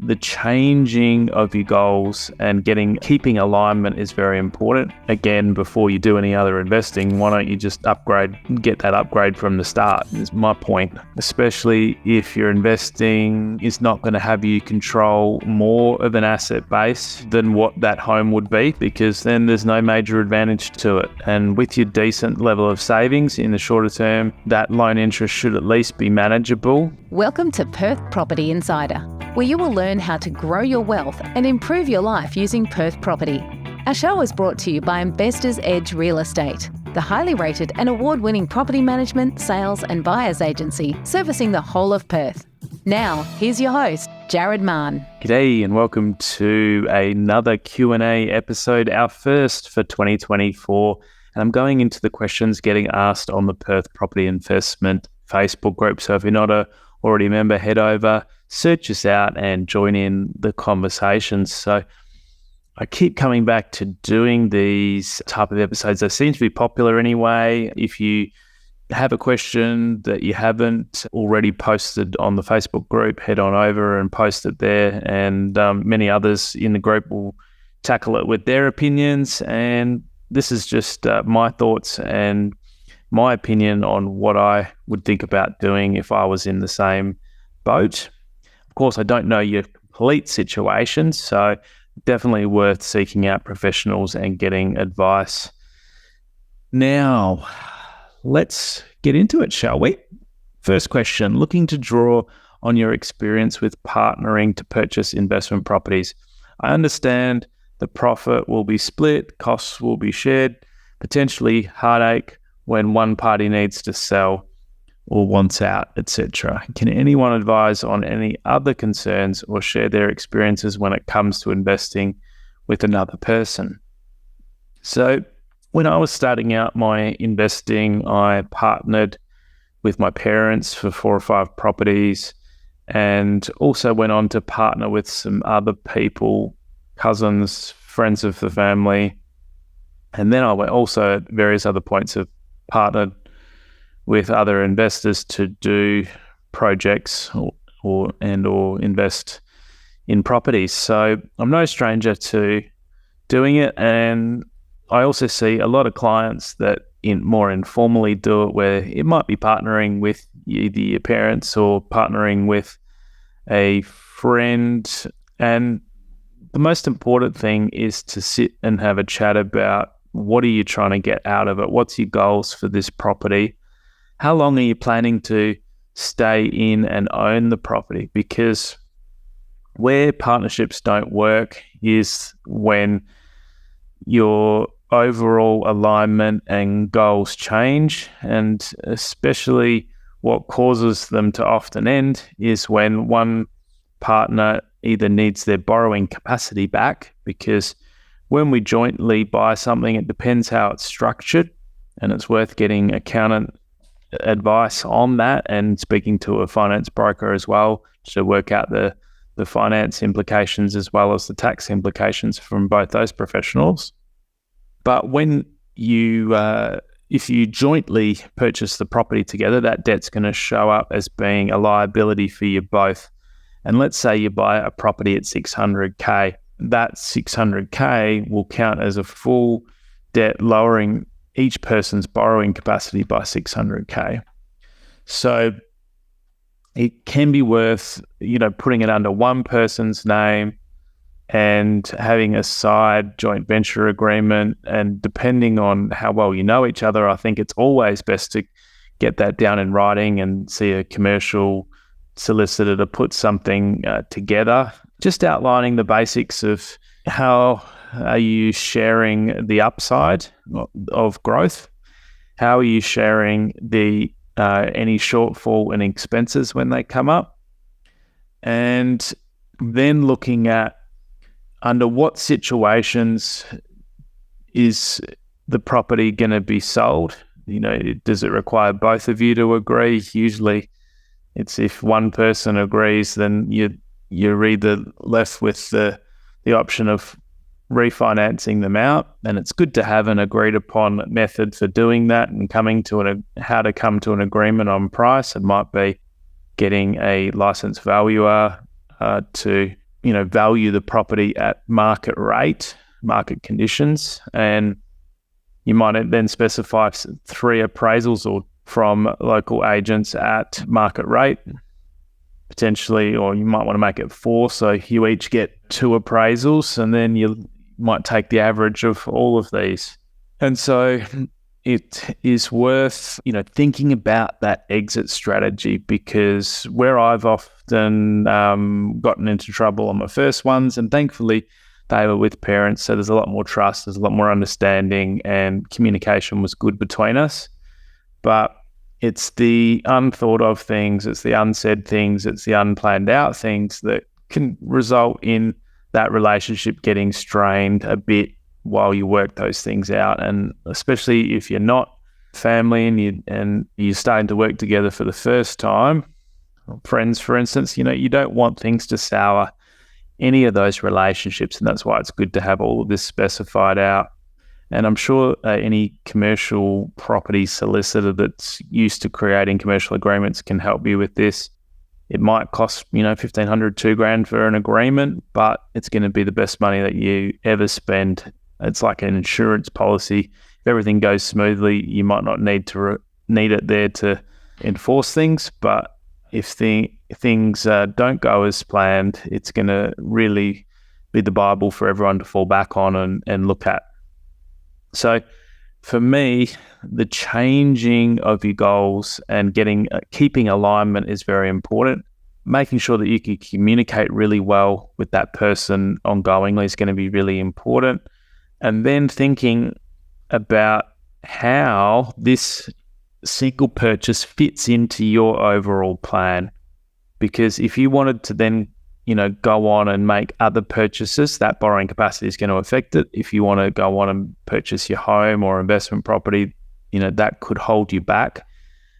the changing of your goals and keeping alignment is very important. Again, before you do any other investing, why don't you just get that upgrade from the start, is my point. Especially if your investing is not going to have you control more of an asset base than what that home would be, because then there's no major advantage to it. And with your decent level of savings in the shorter term, that loan interest should at least be manageable. Welcome to Perth Property Insider, where you will learn how to grow your wealth and improve your life using Perth property. Our show is brought to you by Investors Edge Real Estate, the highly rated and award-winning property management, sales and buyers agency servicing the whole of Perth. Now, here's your host, Jared Mann. G'day and welcome to another Q&A episode, our first for 2024. And I'm going into the questions getting asked on the Perth Property Investment Facebook group. So if you're not already a member, head over, search us out and join in the conversations. So I keep coming back to doing these type of episodes. They seem to be popular anyway. If you have a question that you haven't already posted on the Facebook group, head on over and post it there. And many others in the group will tackle it with their opinions. And this is just my thoughts and my opinion on what I would think about doing if I was in the same boat. Of course, I don't know your complete situation, so definitely worth seeking out professionals and getting advice. Now, let's get into it, shall we? First question, looking to draw on your experience with partnering to purchase investment properties. I understand the profit will be split, costs will be shared, potentially heartache when one party needs to sell or wants out, etc. Can anyone advise on any other concerns or share their experiences when it comes to investing with another person? So when I was starting out my investing, I partnered with my parents for 4 or 5 properties and also went on to partner with some other people, cousins, friends of the family. And then I went also at various other points have partnered with other investors to do projects or invest in properties. So I'm no stranger to doing it. And I also see a lot of clients that more informally do it, where it might be partnering with either your parents or partnering with a friend. And the most important thing is to sit and have a chat about what are you trying to get out of it? What's your goals for this property? How long are you planning to stay in and own the property? Because where partnerships don't work is when your overall alignment and goals change, and especially what causes them to often end is when one partner either needs their borrowing capacity back, because when we jointly buy something, it depends how it's structured, and it's worth getting accountant advice on that and speaking to a finance broker as well to work out the finance implications as well as the tax implications from both those professionals. But when if you jointly purchase the property together, that debt's going to show up as being a liability for you both. And let's say you buy a property at 600K. That 600K will count as a full debt, lowering each person's borrowing capacity by 600K. So it can be worth, putting it under one person's name and having a side joint venture agreement. And depending on how well you know each other, I think it's always best to get that down in writing and see a commercial solicitor to put something together, just outlining the basics of how are you sharing the upside of growth, how are you sharing the any shortfall in expenses when they come up, and then looking at under what situations is the property going to be sold. Does it require both of you to agree? Usually it's if one person agrees, then you're either left with the option of refinancing them out, and it's good to have an agreed upon method for doing that and how to come to an agreement on price. It might be getting a licensed valuer to value the property at market rate, market conditions, and you might then specify 3 appraisals or from local agents at market rate, potentially, or you might want to make it 4, so you each get 2 appraisals, and then you might take the average of all of these. And so it is worth, thinking about that exit strategy, because where I've often gotten into trouble on my first ones, and thankfully they were with parents, so there's a lot more trust, there's a lot more understanding, and communication was good between us. But it's the unthought of things, it's the unsaid things, it's the unplanned out things that can result in that relationship getting strained a bit while you work those things out. And especially if you're not family and you're starting to work together for the first time, friends, for instance, you don't want things to sour any of those relationships. And that's why it's good to have all of this specified out. And I'm sure any commercial property solicitor that's used to creating commercial agreements can help you with this. It might cost, $1,500, $2,000 for an agreement, but it's going to be the best money that you ever spend. It's like an insurance policy. If everything goes smoothly, you might not need need it there to enforce things. But if things don't go as planned, it's going to really be the Bible for everyone to fall back on and look at. So for me, the changing of your goals and keeping alignment is very important. Making sure that you can communicate really well with that person ongoingly is going to be really important. And then thinking about how this single purchase fits into your overall plan. Because if you wanted to then, go on and make other purchases, that borrowing capacity is going to affect it. If you want to go on and purchase your home or investment property, that could hold you back.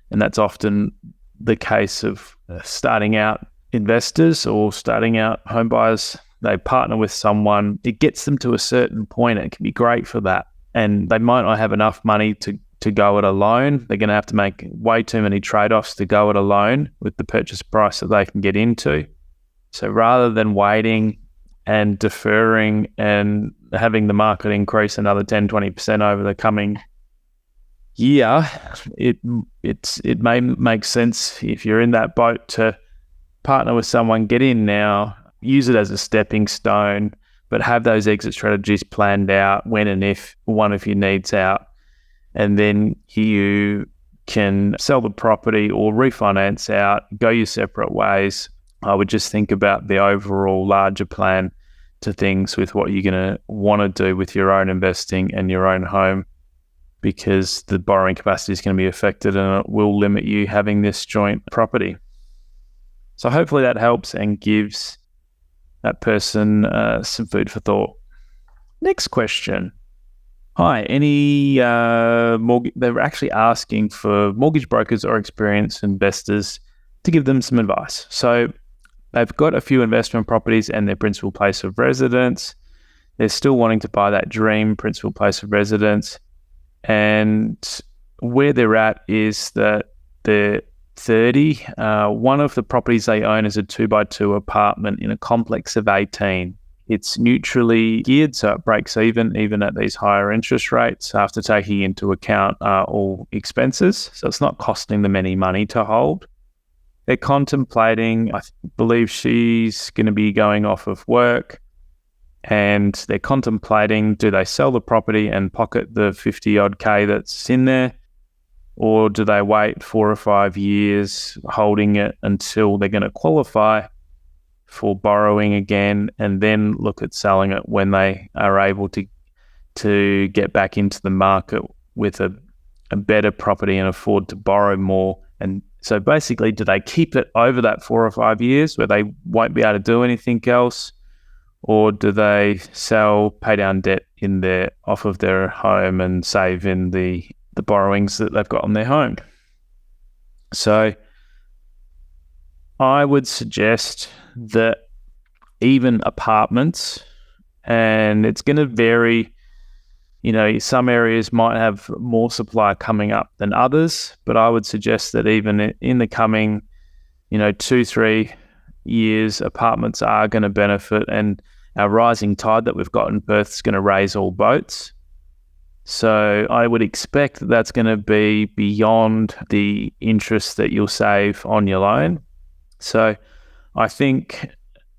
And that's often the case of starting out investors or starting out home buyers. They partner with someone, it gets them to a certain point. It can be great for that. And they might not have enough money to go it alone. They're going to have to make way too many trade-offs to go it alone with the purchase price that they can get into. So rather than waiting and deferring and having the market increase another 10, 20% over the coming year, it may make sense if you're in that boat to partner with someone, get in now, use it as a stepping stone, but have those exit strategies planned out when and if one of your needs out. And then you can sell the property or refinance out, go your separate ways. I would just think about the overall larger plan to things with what you're going to want to do with your own investing and your own home, because the borrowing capacity is going to be affected and it will limit you having this joint property. So hopefully that helps and gives that person some food for thought. Next question. Hi, they're actually asking for mortgage brokers or experienced investors to give them some advice. So they've got a few investment properties and their principal place of residence. They're still wanting to buy that dream principal place of residence. And where they're at is that they're 30. One of the properties they own is a 2x2 apartment in a complex of 18. It's neutrally geared, so it breaks even at these higher interest rates after taking into account all expenses. So it's not costing them any money to hold. They're contemplating, I believe she's going to be going off of work, and they're contemplating, do they sell the property and pocket the 50 odd K that's in there, or do they wait 4 or 5 years holding it until they're going to qualify for borrowing again and then look at selling it when they are able to get back into the market with a better property and afford to borrow more? And so basically, do they keep it over that 4 or 5 years where they won't be able to do anything else? Or do they sell, pay down debt off of their home and save in the borrowings that they've got on their home? So I would suggest that even apartments, and it's going to vary, some areas might have more supply coming up than others, but I would suggest that even in the coming, 2-3 years, apartments are going to benefit, and our rising tide that we've got in Perth is going to raise all boats. So I would expect that that's going to be beyond the interest that you'll save on your loan. So I think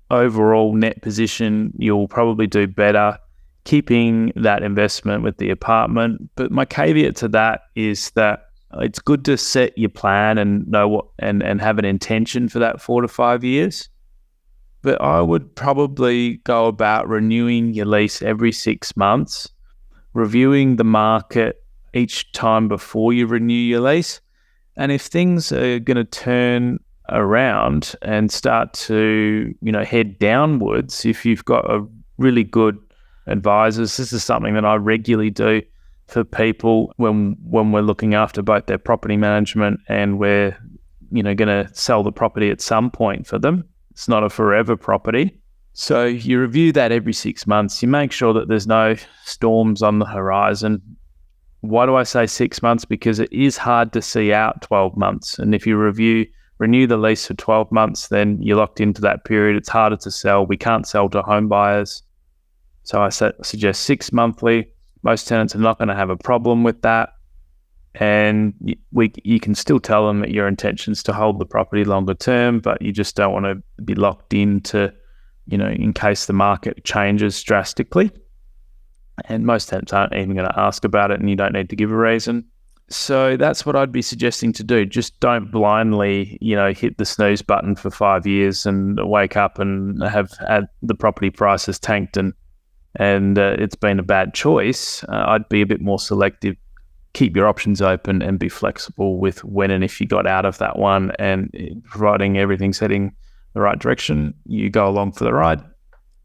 overall net position, you'll probably do better keeping that investment with the apartment. But my caveat to that is that it's good to set your plan and know what and have an intention for that 4 to 5 years. But I would probably go about renewing your lease every 6 months, reviewing the market each time before you renew your lease. And if things are going to turn around and start to, head downwards, if you've got a really good advisors, this is something that I regularly do for people when we're looking after both their property management and we're, going to sell the property at some point for them. It's not a forever property. So you review that every 6 months. You make sure that there's no storms on the horizon. Why do I say 6 months? Because it is hard to see out 12 months. And if you renew the lease for 12 months, then you're locked into that period. It's harder to sell. We can't sell to home buyers. So I suggest 6 monthly. Most tenants are not going to have a problem with that. And you can still tell them that your intention is to hold the property longer term, but you just don't want to be locked into, in case the market changes drastically. And most tenants aren't even going to ask about it, and you don't need to give a reason. So that's what I'd be suggesting to do. Just don't blindly, hit the snooze button for 5 years and wake up and have had the property prices tanked and it's been a bad choice. I'd be a bit more selective, keep your options open and be flexible with when and if you got out of that one, and providing everything's heading the right direction, you go along for the ride.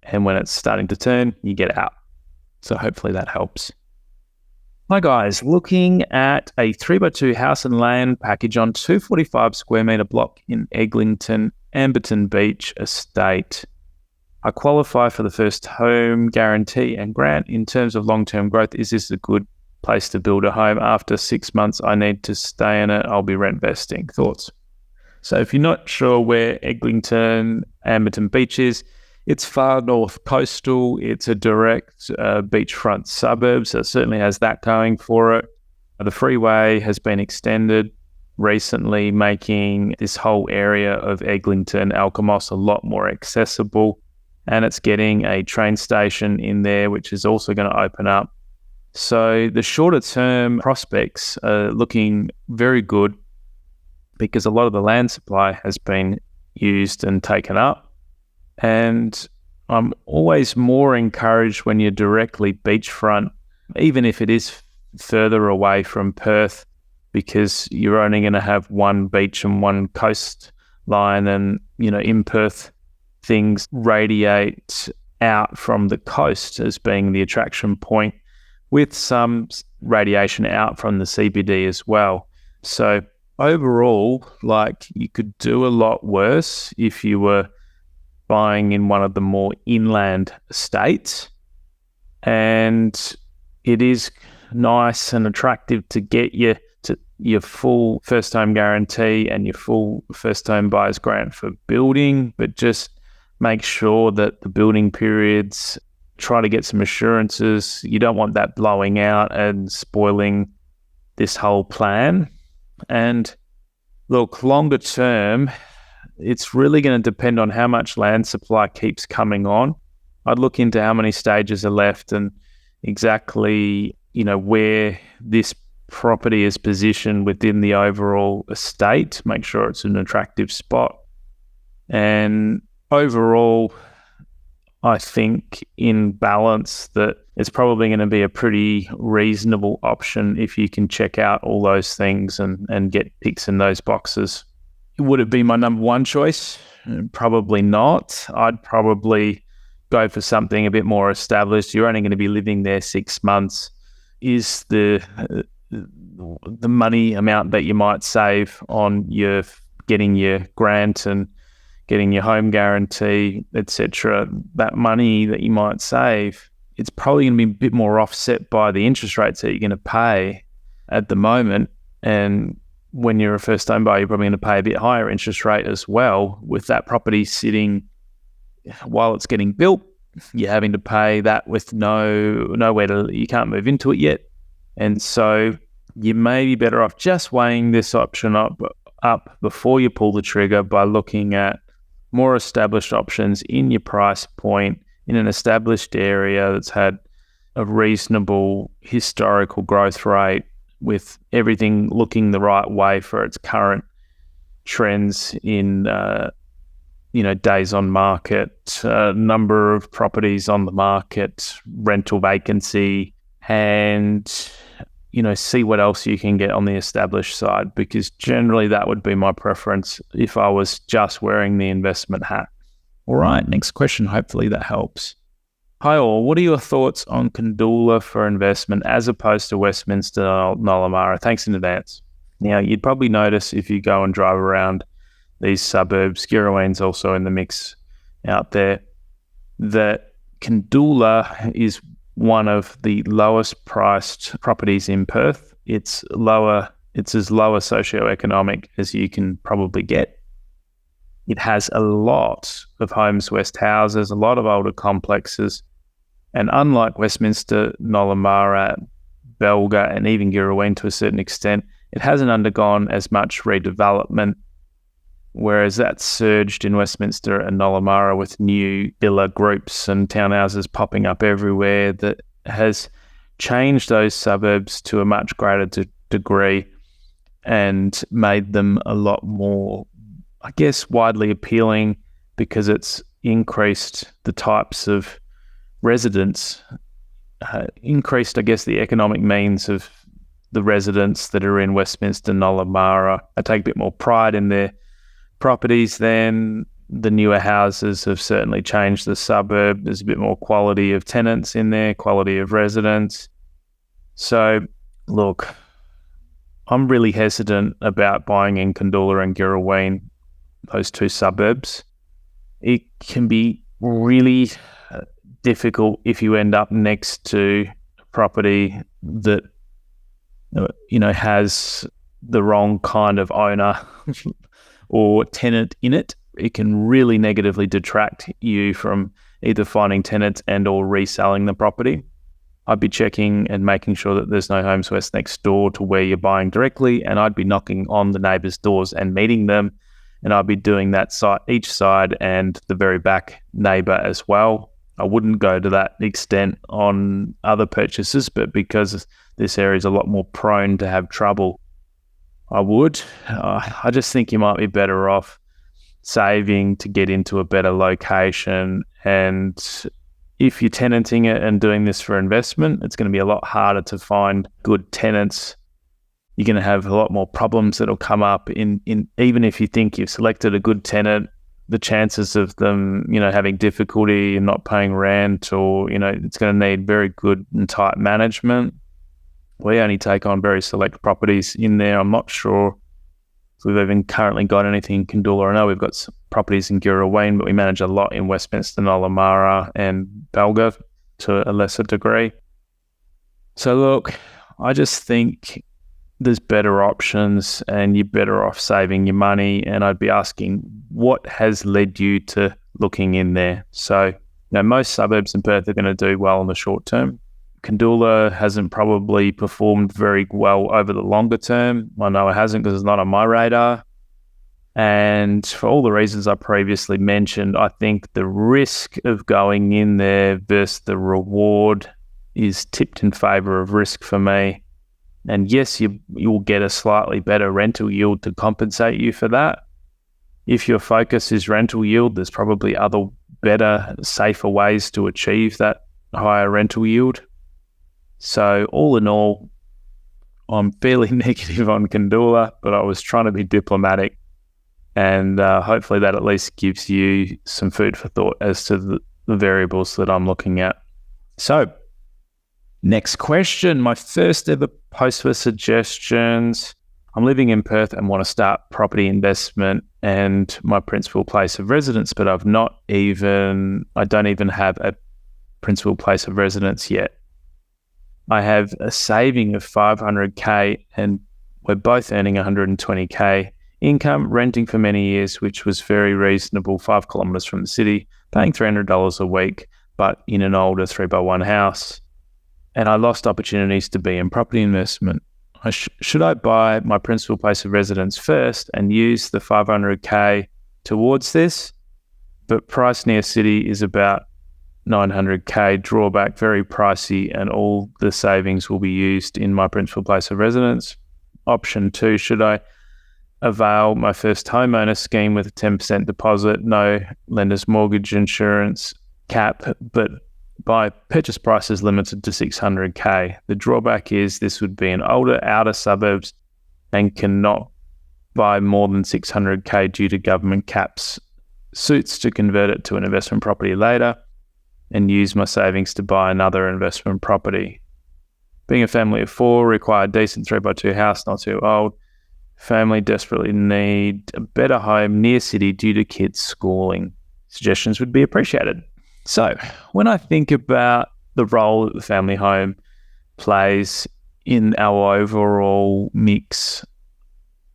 And when it's starting to turn, you get out. So hopefully that helps. Hi guys, looking at a 3x2 house and land package on 245 square metre block in Eglinton, Amberton Beach Estate. I qualify for the first home guarantee and grant. In terms of long-term growth, is this a good place to build a home? After 6 months, I need to stay in it. I'll be rent vesting. Thoughts? So if you're not sure where Eglinton, Amberton Beach is, it's far north coastal. It's a direct beachfront suburb, so it certainly has that going for it. The freeway has been extended recently, making this whole area of Eglinton, Alkimos, a lot more accessible. And it's getting a train station in there, which is also going to open up. So the shorter term prospects are looking very good because a lot of the land supply has been used and taken up. And I'm always more encouraged when you're directly beachfront, even if it is further away from Perth, because you're only going to have one beach and one coastline. And, in Perth, things radiate out from the coast as being the attraction point, with some radiation out from the CBD as well. So overall, you could do a lot worse if you were buying in one of the more inland estates. And it is nice and attractive to get you to your full first home guarantee and your full first home buyer's grant for building, but just make sure that the building periods, try to get some assurances. You don't want that blowing out and spoiling this whole plan. And look, longer term, it's really going to depend on how much land supply keeps coming on. I'd look into how many stages are left and exactly, where this property is positioned within the overall estate. Make sure it's an attractive spot. And overall, I think in balance that it's probably going to be a pretty reasonable option if you can check out all those things and get ticks in those boxes. Would it be my number one choice? Probably not. I'd probably go for something a bit more established. You're only going to be living there 6 months. Is the money amount that you might save on your getting your grant and getting your home guarantee, etc., that money that you might save, it's probably going to be a bit more offset by the interest rates that you're going to pay at the moment. And when you're a first home buyer, you're probably going to pay a bit higher interest rate as well. With that property sitting while it's getting built, you're having to pay that with nowhere to, you can't move into it yet. And so you may be better off just weighing this option up before you pull the trigger by looking at more established options in your price point in an established area that's had a reasonable historical growth rate, with everything looking the right way for its current trends in days on market, number of properties on the market, rental vacancy, and see what else you can get on the established side, because generally that would be my preference if I was just wearing the investment hat. All right, next question. Hopefully that helps. Hi all, what are your thoughts on Dola for investment as opposed to Westminster, Nollamara? Thanks in advance. Now, you'd probably notice if you go and drive around these suburbs, Girraween's also in the mix out there, that Dola is one of the lowest priced properties in Perth. It's as lower socioeconomic as you can probably get. It has a lot of Homes West houses, a lot of older complexes, and unlike Westminster, Nollamara, Belga, and even Girraween to a certain extent, it hasn't undergone as much redevelopment, whereas that surged in Westminster and Nollamara with new villa groups and townhouses popping up everywhere that has changed those suburbs to a much greater degree and made them a lot more, I guess, widely appealing, because it's increased the types of residents, increased, I guess, the economic means of the residents that are in Westminster, Nollamara. I take a bit more pride in their properties than the newer houses have certainly changed the suburb. There's a bit more quality of tenants in there, quality of residents. So, look, I'm really hesitant about buying in Dola and Girraween, those two suburbs. It can be really difficult if you end up next to a property that has the wrong kind of owner or tenant in it. It can really negatively detract you from either finding tenants and or reselling the property. I'd be checking and making sure that there's no Homes West next door to where you're buying directly, and I'd be knocking on the neighbours' doors and meeting them, and I'd be doing that each side and the very back neighbour as well. I wouldn't go to that extent on other purchases, but because this area is a lot more prone to have trouble, I would. I just think you might be better off saving to get into a better location. And if you're tenanting it and doing this for investment, it's going to be a lot harder to find good tenants. You're going to have a lot more problems that'll come up in even if you think you've selected a good tenant, the chances of them, having difficulty and not paying rent, or, it's going to need very good and tight management. We only take on very select properties in there. I'm not sure if we've even currently got anything in Dola. I know we've got some properties in Girraween, but we manage a lot in Westminster, Nollamara and Belga to a lesser degree. So look, I just think there's better options and you're better off saving your money. And I'd be asking, what has led you to looking in there? So, most suburbs in Perth are going to do well in the short term. Dola hasn't probably performed very well over the longer term. I know it hasn't because it's not on my radar. And for all the reasons I previously mentioned, I think the risk of going in there versus the reward is tipped in favour of risk for me. And yes, you'll get a slightly better rental yield to compensate you for that. If your focus is rental yield, there's probably other better, safer ways to achieve that higher rental yield. So all in all, I'm fairly negative on Dola, but I was trying to be diplomatic, and hopefully that at least gives you some food for thought as to the variables that I'm looking at. So next question, my first ever post for suggestions. I'm living in Perth and want to start property investment and my principal place of residence, but I don't even have a principal place of residence yet. I have a saving of $500K and We're both earning 120k income, renting for many years, which was very reasonable, 5 kilometres from the city, paying $300 a week, but in an older 3x1 house. And I lost opportunities to be in property investment. Should I buy my principal place of residence first and use the 500k towards this? But price near city is about 900k, drawback, very pricey, and all the savings will be used in my principal place of residence. Option 2, should I avail my first homeowner scheme with a 10% deposit, no lender's mortgage insurance cap, but by purchase prices limited to 600k. The drawback is this would be in older outer suburbs and cannot buy more than 600k due to government caps. Suits to convert it to an investment property later and use my savings to buy another investment property. Being a family of 4, require a decent 3x2 house, not too old. Family desperately need a better home near city due to kids' schooling. Suggestions would be appreciated. So when I think about the role that the family home plays in our overall mix,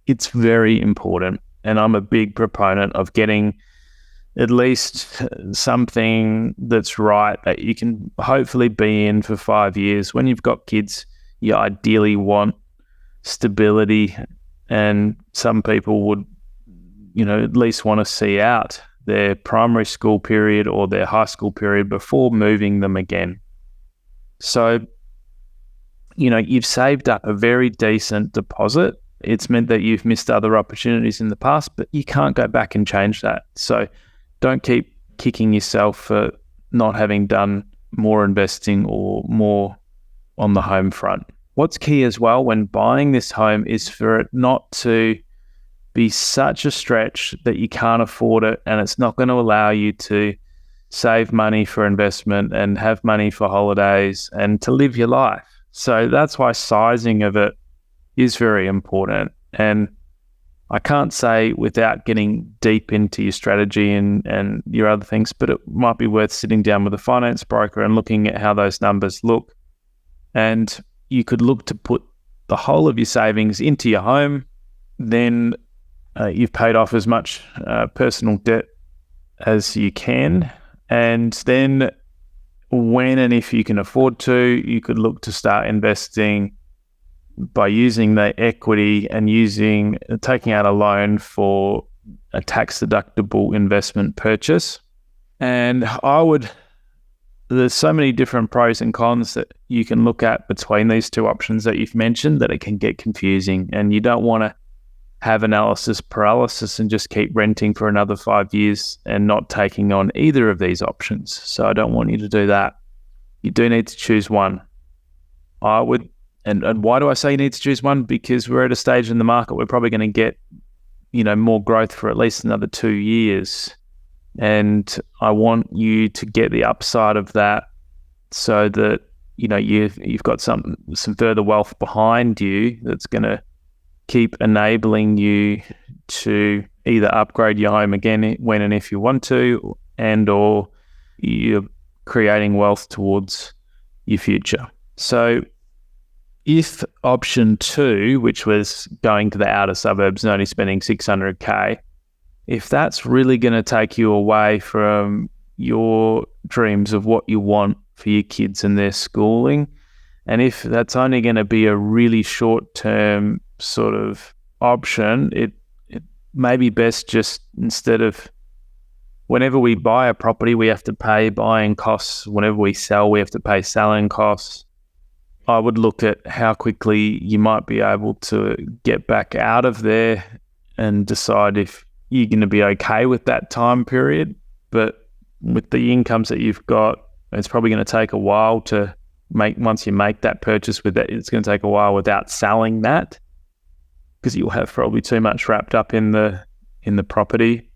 it's very important. And I'm a big proponent of getting at least something that's right that you can hopefully be in for 5 years. When you've got kids, you ideally want stability, and some people would, at least want to see out their primary school period or their high school period before moving them again. So, you've saved up a very decent deposit. It's meant that you've missed other opportunities in the past, but you can't go back and change that. So don't keep kicking yourself for not having done more investing or more on the home front. What's key as well when buying this home is for it not to be such a stretch that you can't afford it, and it's not going to allow you to save money for investment and have money for holidays and to live your life. So that's why sizing of it is very important. And I can't say without getting deep into your strategy and your other things, but it might be worth sitting down with a finance broker and looking at how those numbers look. And you could look to put the whole of your savings into your home. Then you've paid off as much personal debt as you can. And then when and if you can afford to, you could look to start investing by using the equity and taking out a loan for a tax-deductible investment purchase. And there's so many different pros and cons that you can look at between these two options that you've mentioned that it can get confusing, and you don't want to have analysis paralysis and just keep renting for another 5 years and not taking on either of these options. So I don't want you to do that. You do need to choose one. And why do I say you need to choose one? Because we're at a stage in the market we're probably going to get, more growth for at least another 2 years. And I want you to get the upside of that so that, you've got some further wealth behind you that's going to keep enabling you to either upgrade your home again when and if you want to, and or you're creating wealth towards your future. So if option 2, which was going to the outer suburbs and only spending 600k, if that's really going to take you away from your dreams of what you want for your kids and their schooling, and if that's only going to be a really short-term sort of option, it may be best just, instead of whenever we buy a property, we have to pay buying costs. Whenever we sell, we have to pay selling costs. I would look at how quickly you might be able to get back out of there and decide if you're going to be okay with that time period. But with the incomes that you've got, it's probably going to take a while to once you make that purchase with that, it's going to take a while without selling that, because you'll have probably too much wrapped up in the property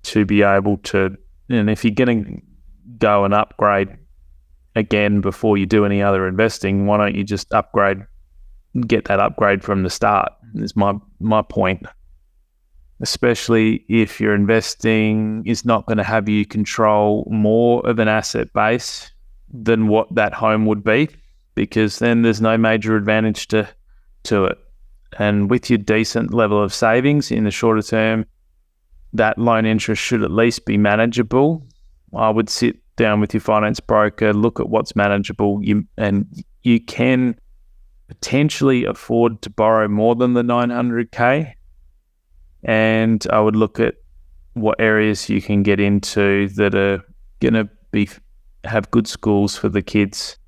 to be able to. And if you're going to go and upgrade again before you do any other investing, why don't you just get that upgrade from the start, is my point. Especially if your investing is not going to have you control more of an asset base than what that home would be, because then there's no major advantage to it. And with your decent level of savings in the shorter term, that loan interest should at least be manageable. I would sit down with your finance broker, look at what's manageable, and you can potentially afford to borrow more than the 900K. And I would look at what areas you can get into that are going to have good schools for the kids.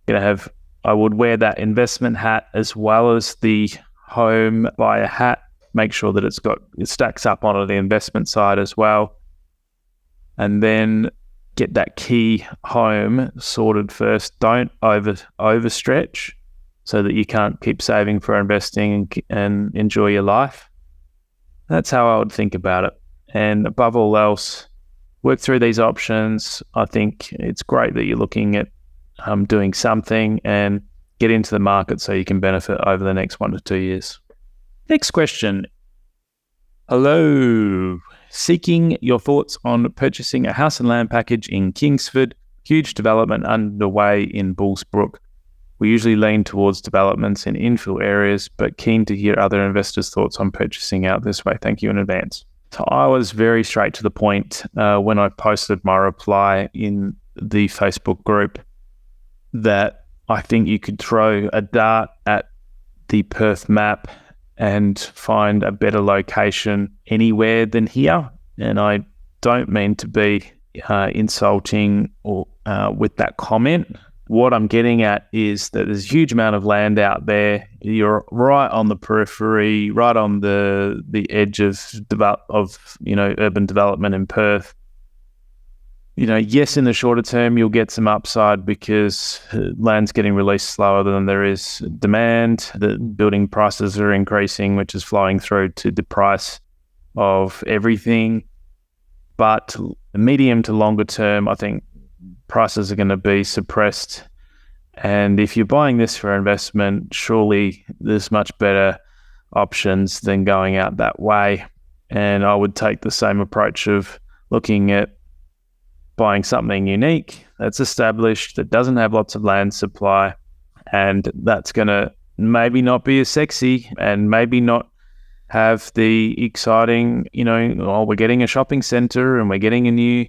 I would wear that investment hat as well as the home buyer hat. Make sure that it stacks up onto the investment side as well. And then get that key home sorted first. Don't overstretch so that you can't keep saving for investing and enjoy your life. That's how I would think about it. And above all else, work through these options. I think it's great that you're looking at doing something and get into the market so you can benefit over the next 1 to 2 years. Next question. Hello. Seeking your thoughts on purchasing a house and land package in Kingsford. Huge development underway in Bullsbrook. We usually lean towards developments in infill areas, but keen to hear other investors' thoughts on purchasing out this way. Thank you in advance. So I was very straight to the point when I posted my reply in the Facebook group that I think you could throw a dart at the Perth map and find a better location anywhere than here. And I don't mean to be insulting or with that comment. What I'm getting at is that there's a huge amount of land out there. You're right on the periphery, right on the edge of urban development in Perth. Yes, in the shorter term, you'll get some upside because land's getting released slower than there is demand. The building prices are increasing, which is flowing through to the price of everything. But the medium to longer term, I think prices are going to be suppressed. And if you're buying this for investment, surely there's much better options than going out that way. And I would take the same approach of looking at buying something unique that's established, that doesn't have lots of land supply, and that's going to maybe not be as sexy and maybe not have the exciting, we're getting a shopping centre and we're getting a new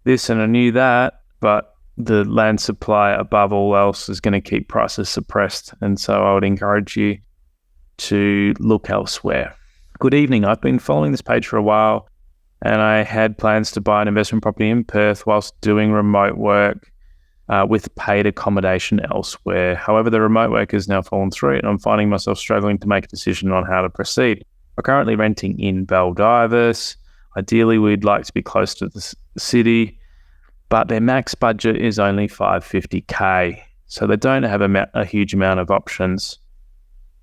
this and a new that, but the land supply above all else is going to keep prices suppressed. And so I would encourage you to look elsewhere. Good evening. I've been following this page for a while, and I had plans to buy an investment property in Perth whilst doing remote work with paid accommodation elsewhere. However, the remote work has now fallen through, and I'm finding myself struggling to make a decision on how to proceed. We're currently renting in Baldivis. Ideally, we'd like to be close to the city, but their max budget is only $550K. So they don't have a huge amount of options.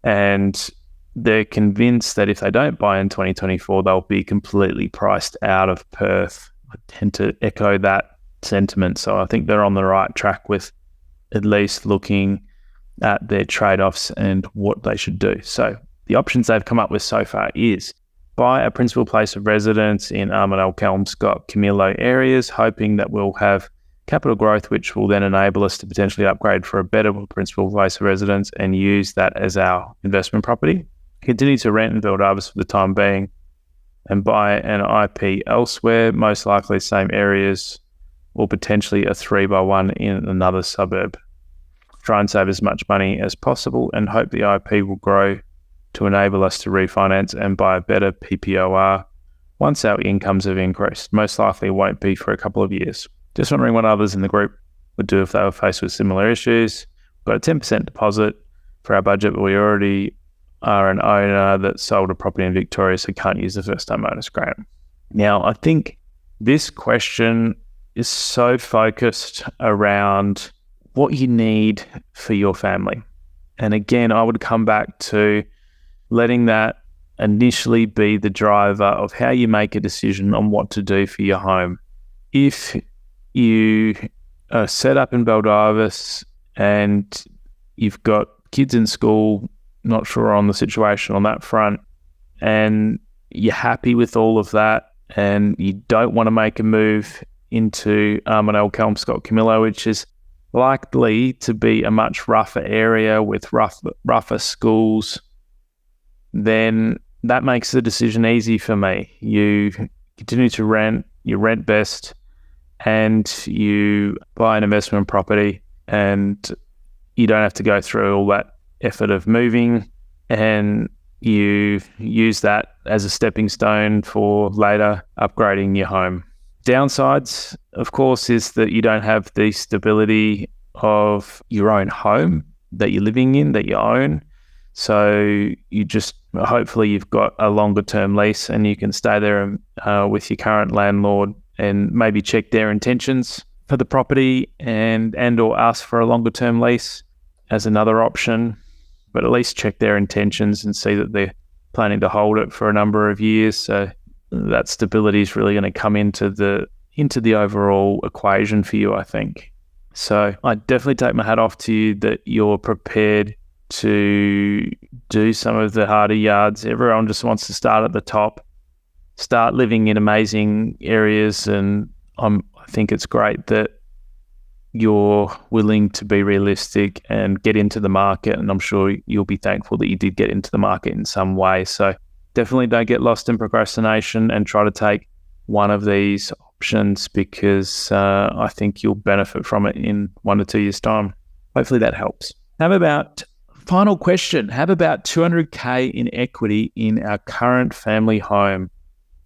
And they're convinced that if they don't buy in 2024, they'll be completely priced out of Perth. I tend to echo that sentiment. So I think they're on the right track with at least looking at their trade-offs and what they should do. So the options they've come up with so far is buy a principal place of residence in Armadale, Kelmscott, Camillo areas, hoping that we'll have capital growth, which will then enable us to potentially upgrade for a better principal place of residence and use that as our investment property. Continue to rent in Baldivis for the time being and buy an IP elsewhere, most likely same areas or potentially a 3x1 in another suburb. Try and save as much money as possible and hope the IP will grow to enable us to refinance and buy a better PPOR once our incomes have increased. Most likely won't be for a couple of years. Just wondering what others in the group would do if they were faced with similar issues. We've got a 10% deposit for our budget, but we already are an owner that sold a property in Victoria, so can't use the first-time owner's grant. Now, I think this question is so focused around what you need for your family. And again, I would come back to letting that initially be the driver of how you make a decision on what to do for your home. If you are set up in Baldivis and you've got kids in school, not sure on the situation on that front, and you're happy with all of that and you don't want to make a move into Armadale, Kelmscott, Camillo, which is likely to be a much rougher area with rougher schools, then that makes the decision easy for me. You continue to rent, you rent best, and you buy an investment property, and you don't have to go through all that effort of moving, and you use that as a stepping stone for later upgrading your home. Downsides, of course, is that you don't have the stability of your own home that you're living in, that you own. So you just, hopefully you've got a longer term lease and you can stay there with your current landlord and maybe check their intentions for the property and or ask for a longer term lease as another option, but at least check their intentions and see that they're planning to hold it for a number of years. So that stability is really going to come into the overall equation for you, I think. So I definitely take my hat off to you that you're prepared to do some of the harder yards. Everyone just wants to start at the top, start living in amazing areas, and I think it's great that you're willing to be realistic and get into the market, and I'm sure you'll be thankful that you did get into the market in some way. So definitely don't get lost in procrastination and try to take one of these options, because I think you'll benefit from it in 1 to 2 years' time. Hopefully that helps. Final question, have about 200K in equity in our current family home.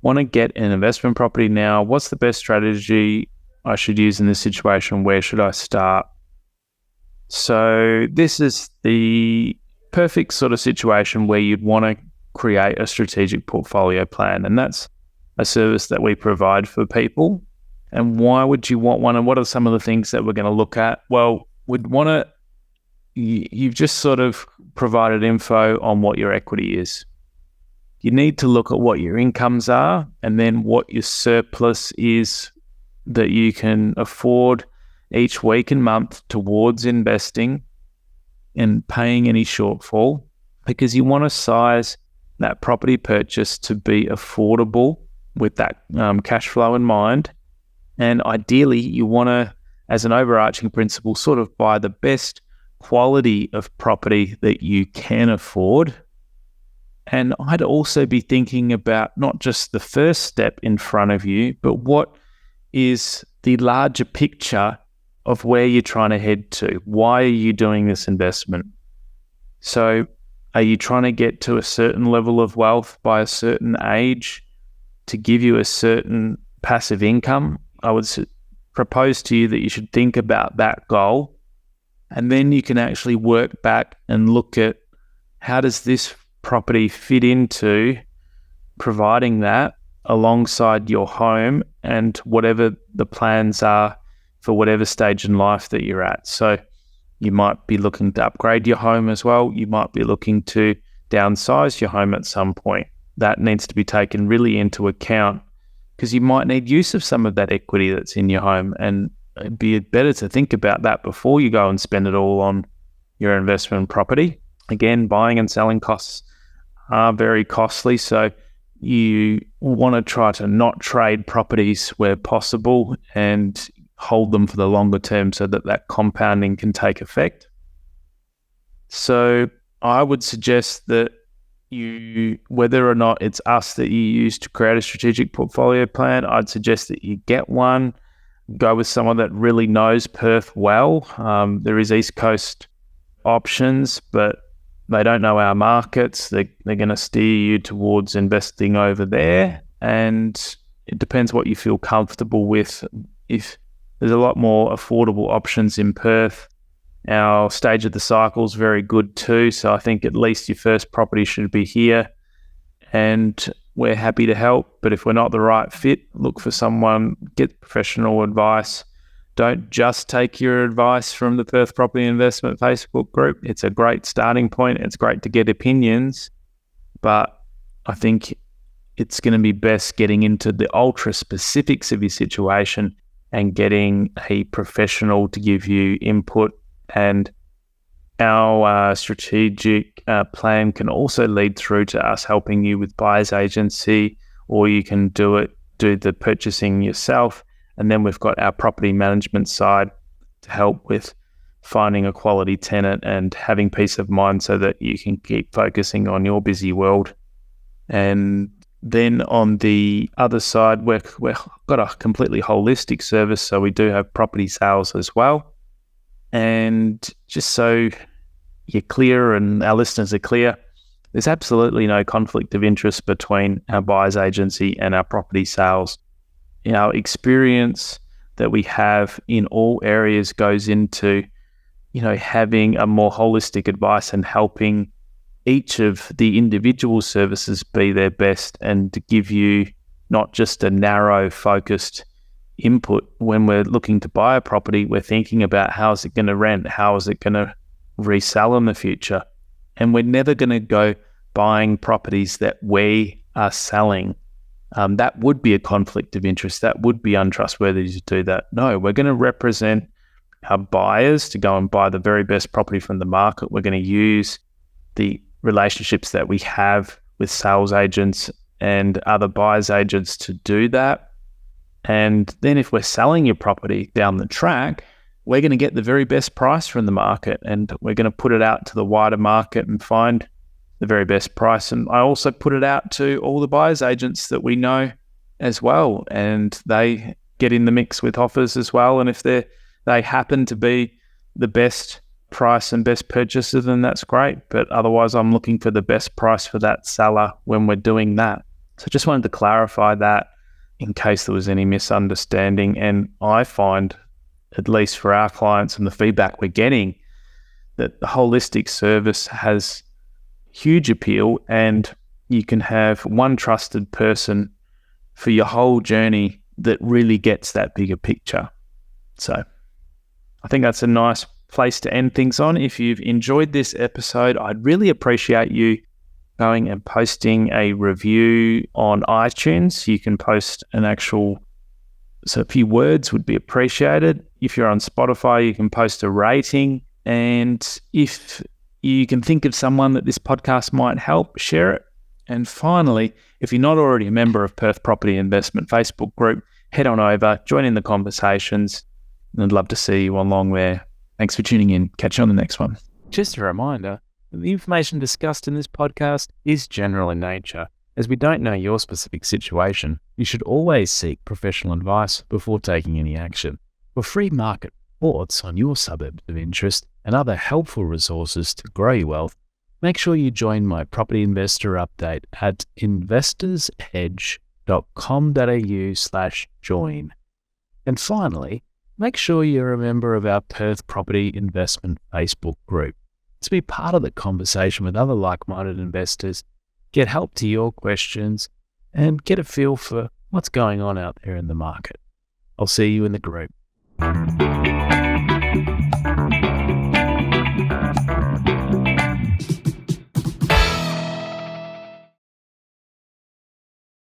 Want to get an investment property now. What's the best strategy I should use in this situation? Where should I start? So this is the perfect sort of situation where you'd want to create a strategic portfolio plan. And that's a service that we provide for people. And why would you want one? And what are some of the things that we're going to look at? Well, we'd want to, you've just sort of provided info on what your equity is. You need to look at what your incomes are and then what your surplus is that you can afford each week and month towards investing and paying any shortfall, because you want to size that property purchase to be affordable with that cash flow in mind. And ideally, you want to, as an overarching principle, sort of buy the best quality of property that you can afford. And I'd also be thinking about not just the first step in front of you, but what is the larger picture of where you're trying to head to. Why are you doing this investment? So are you trying to get to a certain level of wealth by a certain age to give you a certain passive income? I would propose to you that you should think about that goal, and then you can actually work back and look at how does this property fit into providing that alongside your home and whatever the plans are for whatever stage in life that you're at. So you might be looking to upgrade your home as well. You might be looking to downsize your home at some point. That needs to be taken really into account, because you might need use of some of that equity that's in your home, and it'd be better to think about that before you go and spend it all on your investment property. Again, buying and selling costs are very costly, so you want to try to not trade properties where possible and hold them for the longer term so that that compounding can take effect. So I would suggest that you, whether or not it's us that you use to create a strategic portfolio plan, I'd suggest that you get one, go with someone that really knows Perth well. There is East Coast options, but they don't know our markets. They're going to steer you towards investing over there, and it depends what you feel comfortable with. If there's a lot more affordable options in Perth, our stage of the cycle is very good too. So I think at least your first property should be here, and we're happy to help. But if we're not the right fit, look for someone, get professional advice. Don't just take your advice from the Perth Property Investment Facebook group. It's a great starting point. It's great to get opinions, but I think it's going to be best getting into the ultra specifics of your situation and getting a professional to give you input. And our strategic plan can also lead through to us helping you with buyer's agency, or you can do the purchasing yourself. And then we've got our property management side to help with finding a quality tenant and having peace of mind so that you can keep focusing on your busy world. And then on the other side, we've got a completely holistic service. So we do have property sales as well. And just so you're clear and our listeners are clear, there's absolutely no conflict of interest between our buyer's agency and our property sales. Our experience that we have in all areas goes into, having a more holistic advice and helping each of the individual services be their best and to give you not just a narrow focused input. When we're looking to buy a property, we're thinking about how is it going to rent? How is it going to resell in the future? And we're never going to go buying properties that we are selling. That would be a conflict of interest. That would be untrustworthy to do that. No, we're going to represent our buyers to go and buy the very best property from the market. We're going to use the relationships that we have with sales agents and other buyers agents to do that. And then if we're selling your property down the track, we're going to get the very best price from the market and we're going to put it out to the wider market and find the very best price. And I also put it out to all the buyers agents that we know as well, and they get in the mix with offers as well. And if they happen to be the best price and best purchaser, then that's great. But otherwise, I'm looking for the best price for that seller when we're doing that. So just wanted to clarify that in case there was any misunderstanding. And I find, at least for our clients and the feedback we're getting, that the holistic service has huge appeal and you can have one trusted person for your whole journey that really gets that bigger picture. So I think that's a nice place to end things on. If you've enjoyed this episode, I'd really appreciate you going and posting a review on iTunes. You can post so a few words would be appreciated. If you're on Spotify, you can post a rating. And if you can think of someone that this podcast might help, share it. And finally, if you're not already a member of Perth Property Investment Facebook group, head on over, join in the conversations, and I'd love to see you along there. Thanks for tuning in. Catch you on the next one. Just a reminder, the information discussed in this podcast is general in nature. As we don't know your specific situation, you should always seek professional advice before taking any action. For free market reports on your suburbs of interest and other helpful resources to grow your wealth, make sure you join my property investor update at investorsedge.com.au/join. And finally, make sure you're a member of our Perth Property Investment Facebook group to be part of the conversation with other like-minded investors, get help to your questions, and get a feel for what's going on out there in the market. I'll see you in the group.